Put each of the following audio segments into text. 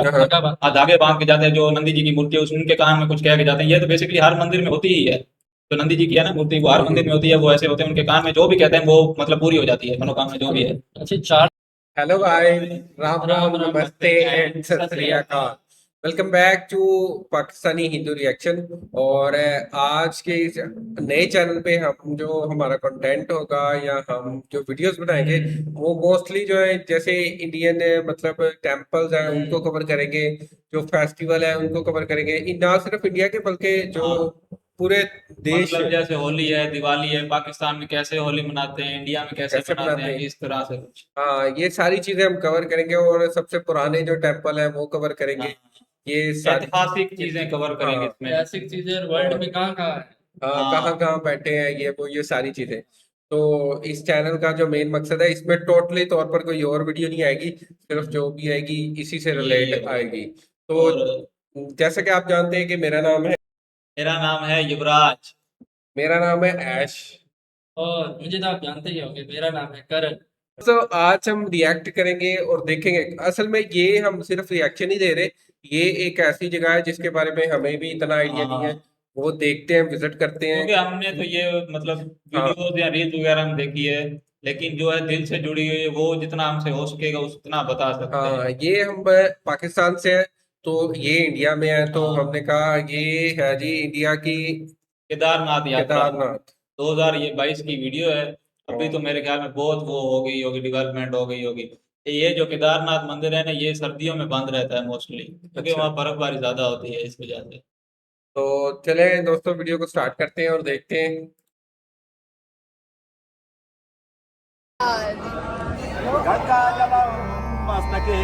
धागे बांध के जाते हैं, जो नंदी जी की मूर्ति है उनके कान में कुछ कह के जाते हैं। ये तो बेसिकली हर मंदिर में होती ही है, जो नंदी जी की है ना मूर्ति, वो हर मंदिर में होती है। वो ऐसे होते हैं, उनके कान में जो भी कहते हैं वो मतलब पूरी हो जाती है, मनोकामना जो भी है। अच्छा, चार। हेलो गाइस, राम राम नमस्ते एंड सत श्री अकाल। Welcome back to Pakistani Hindu reaction. और आज के इस नए चैनल पे हम जो हमारा कंटेंट होगा या हम जो वीडियोस बनाएंगे वो मोस्टली जो है जैसे इंडियन मतलब टेम्पल्स हैं उनको कवर करेंगे, जो फेस्टिवल है उनको कवर करेंगे। ना सिर्फ इंडिया के बल्कि जो पूरे देश मतलब जैसे होली है, दिवाली है, पाकिस्तान में कैसे होली मनाते हैं, इंडिया में कैसे मनाते हैं, इस तरह से कुछ। हाँ, ये सारी चीजें हम कवर करेंगे और सबसे पुराने जो टेम्पल है वो कवर करेंगे। ये सारी ऐतिहासिक चीजें कवर करेंगे इसमें। ऐतिहासिक चीजें वर्ल्ड में कहाँ कहाँ है। कहाँ कहाँ बैठे हैं ये वो ये सारी चीजें। तो इस चैनल का जो मेन मकसद है, इसमें टोटली तौर पर कोई और वीडियो नहीं आएगी, सिर्फ जो भी आएगी इसी से रिलेट आएगी। तो जैसा कि आप जानते हैं कि मेरा नाम है युवराज। मेरा नाम है ऐश। और मुझे तो आप जानते ही होंगे, मेरा नाम है करण। तो आज हम रिएक्ट करेंगे और देखेंगे। असल में ये हम सिर्फ रिएक्शन ही दे रहे, ये एक ऐसी जगह है जिसके बारे में हमें भी इतना आइडिया नहीं है। वो देखते हैं, विजिट करते हैं। क्योंकि हमने तो ये मतलब वीडियोस या रील्स वगैरह में देखी है, लेकिन जो है दिल से जुड़ी हुई है वो जितना हमसे हो सकेगा उतना बता सकते हैं। हाँ, ये हम पाकिस्तान से है, तो ये इंडिया में है, तो हमने कहा ये है जी इंडिया की केदारनाथ यात्रा केदारनाथ 2022 की वीडियो है। अभी तो मेरे ख्याल में बहुत वो हो गई होगी, डेवलपमेंट हो गई होगी। ये जो केदारनाथ मंदिर है ना, ये सर्दियों में बंद रहता है मोस्टली, क्योंकि वहाँ बर्फबारी ज्यादा होती है इस वजह से। तो चले दोस्तों, वीडियो को स्टार्ट करते हैं और देखते हैं। गंगा जलम मस्तके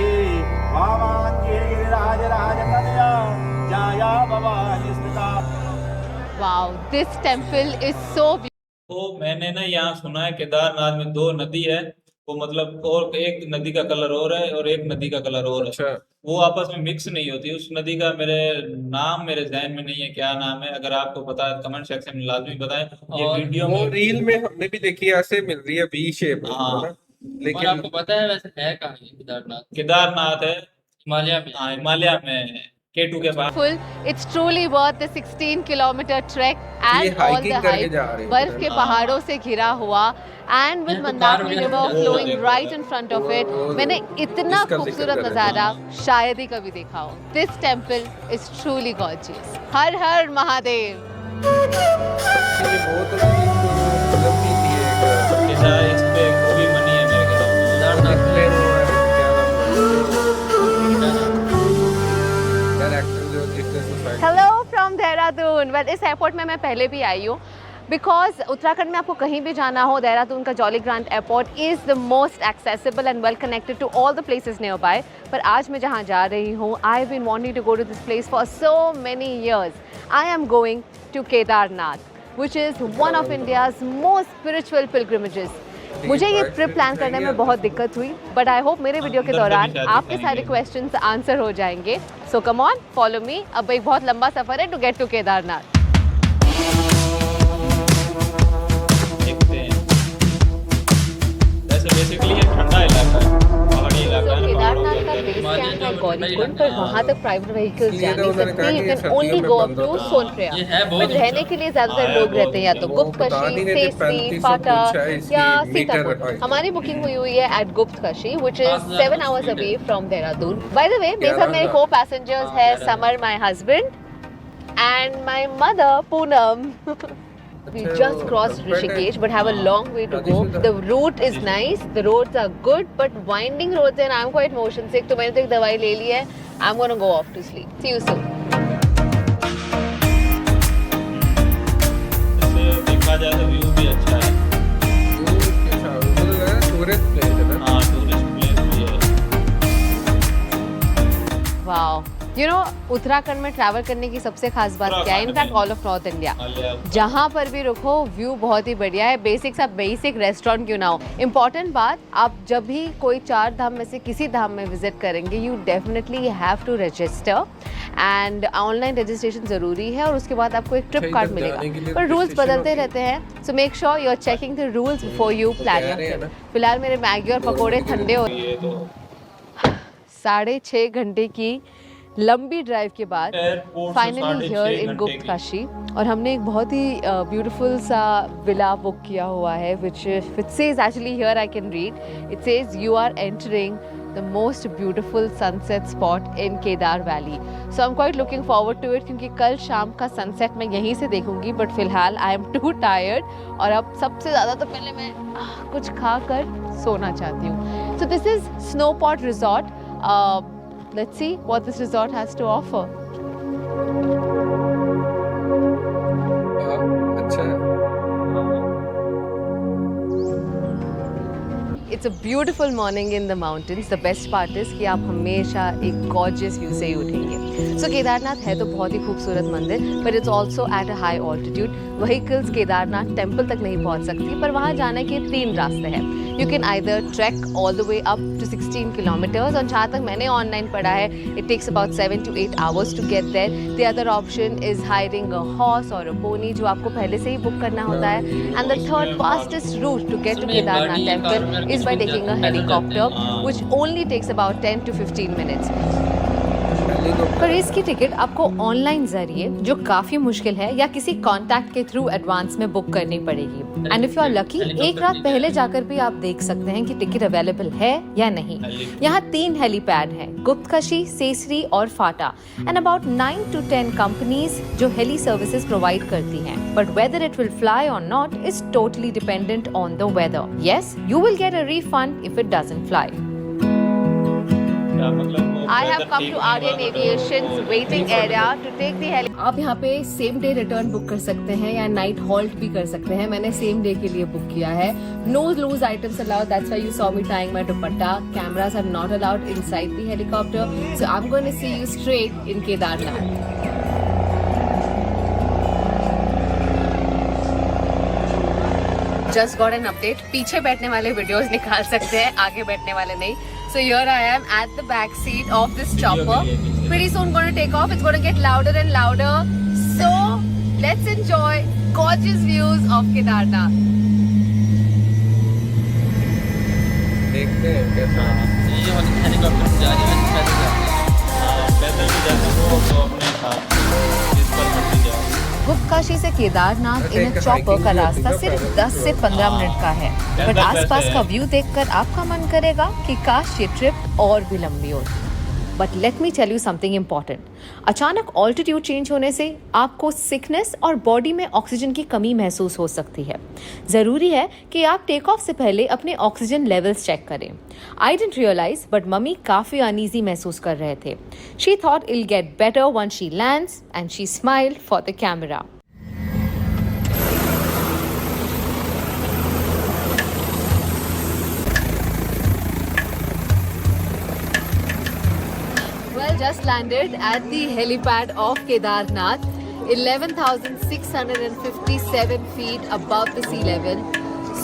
वामांगे गिरिराज राजकन्या जाया भवानी स्थिता। Wow, this temple is so beautiful. तो मैंने ना यहाँ सुना है केदारनाथ में 2 नदी है, वो मतलब और एक नदी का कलर और है और एक नदी का कलर और है। अच्छा, वो आपस में मिक्स नहीं होती। उस नदी का मेरे जहन में नहीं है, क्या नाम है? अगर आपको पता है कमेंट सेक्शन में लाजमी बताएं। ये और वीडियो वो में रील में हमने भी देखी है, ऐसे मिल रही है वी शेप में, हाँ। है ना? और लेकिन आपको पता है वैसे है कहाँ ये केदारनाथ? केदारनाथ है हिमालय में। हाँ, हिमालय में K2 के पास। It's truly worth the 16-kilometer trek ये and all hiking the करके hike. जा रहे हैं बर्फ उधर। के पहाड़ों से घिरा हुआ and with ये तो मंदाकिनी कार river में flowing देखो। right in front of it. मैंने इतना इसका जिक्र खूबसूरत कर रहे नज़ारा शायद ही कभी देखा हो. This temple is truly gorgeous. हर हर महादेव. ये बहुत फिल्म भी थी एक, ऐसा इस पे मूवी बनी है मेरे ख्याल में। केदारनाथ में डायरेक्टर जो जिसने suicide hello from Dehradun. Well, इस एयरपोर्ट में मैं पहले भी आई हूँ, बिकॉज उत्तराखंड में आपको कहीं भी जाना हो, देहरादून का Jolly Grant airport is the most accessible and well connected to all the places nearby. पर आज मैं जहाँ जा रही हूँ, I have been wanting to go to this place for so many years. I am going to Kedarnath, which is one of India's most spiritual pilgrimages. मुझे ये trip plan करने में बहुत दिक्कत हुई, बट आई होप मेरे वीडियो के दौरान आपके सारे क्वेश्चंस आंसर हो जाएंगे। सो कम ऑन, फॉलो मी। अब एक बहुत लंबा सफ़र है टू गेट टू केदारनाथ। देखते हैं। वैसे बेसिकली ये ठंडा इलाका है, पहाड़ी इलाका है ना, केदारनाथ का पहाड़ों बेस के कैंप है गौरीकुंड, पर वहाँ तक प्राइवेट व्हीकल्स जा नहीं सकती। You can only go up to Sonprayag. ये है बहुत बट रहने के लिए ज्यादातर लोग रहते हैं या तो गुप्तकाशी, सेसरी, फाटा या सीतापुर। हमारी बुकिंग हुई है at Guptkashi, which is 7 hours away from Dehradun. By the way, मेरे साथ मेरे को पैसेंजर्स है Samar my husband and my mother Poonam. We just crossed Rishikesh but have a long way to go. The route is nice, the roads are good, but winding roads and I'm quite motion sick, तो मैंने तो एक दवाई ले ली है. I'm gonna go off to sleep. See you soon. वैसे देखा जाए तो व्यू भी अच्छा है। टूरिस्ट प्लेस है ना। हाँ, टूरिस्ट प्लेस भी है। Wow. You know, उत्तराखंड में ट्रैवल करने की सबसे खास बात क्या है? In fact all of north India, जहाँ पर भी रुको व्यू बहुत ही बढ़िया है। बेसिक रेस्टोरेंट क्यों ना हो, इम्पॉर्टेंट बात, आप जब भी कोई 4 धाम में से किसी धाम में विजिट करेंगे, you definitely have to register and online registration ज़रूरी है, और उसके बाद आपको एक ट्रिप कार्ड मिलेगा। पर रूल्स बदलते रहते हैं, so make sure you are checking the rules before you plan your trip. फिलहाल मेरे मैगी और पकौड़े ठंडे हो 6.5 घंटे की लंबी ड्राइव के बाद एयरपोर्ट फाइनली हियर इन गुप्त काशी, और हमने एक बहुत ही ब्यूटीफुल सा विला बुक किया हुआ है which says actually here I can read, it says you are entering the most beautiful sunset spot in Kedar Valley. So I'm quite looking forward to it क्योंकि कल शाम का सनसेट मैं यहीं से देखूंगी, बट फिलहाल I am too tired और अब सबसे ज़्यादा तो पहले मैं कुछ खा कर सोना चाहती हूँ. So this is Snowport Resort. Let's see what this resort has to offer. अच्छा है. It's a beautiful morning in the mountains. The best part is कि आप हमेशा एक gorgeous view से ही उठेंगे. So केदारनाथ है तो बहुत ही खूबसूरत मंदिर, but it's also at a high altitude. Vehicles Kedarnath temple तक नहीं पहुंच सकती, पर वहाँ जाने के 3 रास्ते हैं. You can either trek all the way up to 16 kilometers, और जहाँ तक मैंने ऑनलाइन पढ़ा है, it takes about 7 to 8 hours to get there. The other option is hiring a horse or a pony, जो आपको पहले से ही बुक करना होता है. And the third fastest route to get to Kedarnath temple is by taking a helicopter, which only takes about 10 to 15 minutes. पर इसकी ticket आपको ऑनलाइन जरिए, जो काफी मुश्किल है, या किसी कांटेक्ट के थ्रू एडवांस में बुक करनी पड़ेगी. And if you are lucky, एक रात पहले जाकर भी आप देख सकते हैं कि टिकट अवेलेबल है या नहीं. यहाँ 3 हेलीपैड हैं, गुप्तकाशी, सेसरी और Phata, and about 9 to 10 companies जो हेली सर्विसेज प्रोवाइड करती हैं. But whether it will fly or not is totally dependent on the weather. Yes, you will get a refund if it doesn't fly. I have come to Aryan Aviation's waiting area to take the heli. आप यहाँ पे same day return book कर सकते हैं या night halt भी कर सकते हैं. मैंने सेम डे के लिए बुक किया है. No loose items allowed. That's why you saw me tying my dupatta. Cameras are not allowed inside the helicopter. So I'm going to see you straight in Kedarnath. Just got an update. पीछे बैठने वाले videos निकाल सकते हैं, आगे बैठने वाले नहीं. So here I am at the back seat of this chopper. Pretty soon going to take off. It's going to get louder and louder. So let's enjoy gorgeous views of Kedarnath. देखते हैं कैसा. ये वाली helicopter जा रही है, पैदल भी जाते हो तो अपने साथ इस पर मत जाओ. गुप्तकाशी से केदारनाथ इन अ चॉपर का रास्ता सिर्फ 10 से 15 मिनट का है, बट आसपास का व्यू देखकर आपका मन करेगा कि काश ये ट्रिप और भी लंबी होती. But let me tell you something important. अचानक ऑल्टीट्यूड चेंज होने से आपको सिकनेस और बॉडी में ऑक्सीजन की कमी महसूस हो सकती है. ज़रूरी है कि आप टेक ऑफ से पहले अपने ऑक्सीजन लेवल्स चेक करें. I didn't realise, but mummy काफ़ी अनईजी महसूस कर रहे थे. She thought I'll get better when she lands and she smiled for the camera. Just landed at the helipad of Kedarnath, 11,657 feet above the sea level.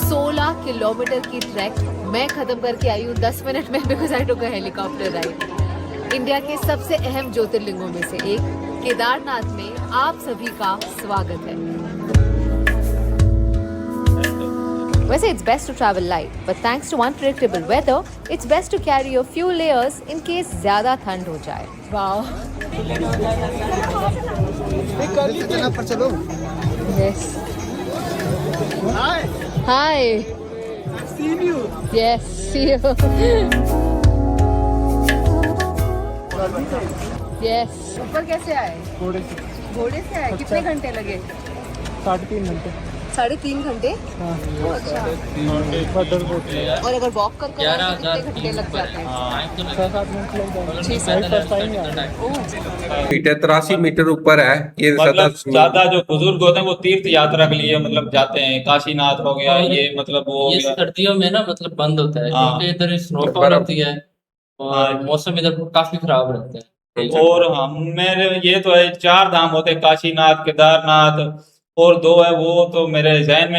16 kilometre की track मैं खत्म करके आई हूँ 10 मिनट में, because I took a helicopter ride. India के सबसे अहम ज्योतिर्लिंगों में से एक केदारनाथ में आप सभी का स्वागत है. वैसे it's best to travel light, but thanks to unpredictable weather, it's best to carry a few layers in case ज़्यादा ठंड हो जाए. Wow. Yes. Hi. Seen you. Yes, see you. Yes. ऊपर कैसे आए? घोड़े से आए. कितने घंटे लगे? 3.5 घंटे. 3.5 घंटे? अच्छा. और अगर वॉक कर कर आए तो कितने घंटे लग जाते हैं? 6-7 मिनट लग जाएंगे. मीटर 83 मीटर ऊपर है ये. मतलब ज्यादा जो बुजुर्ग होते हैं वो तीर्थ यात्रा के लिए मतलब जाते हैं. काशीनाथ हो गया, ये मतलब वो हो ये गया. सर्दियों में ना मतलब बंद होता है, हाँ. क्योंकि इधर स्नोफॉल होती है और मौसम इधर काफी खराब रहता है. और हम मेरे ये तो है 4 धाम होते हैं, काशीनाथ, केदारनाथ, और 2 है वो तो मेरे जहन में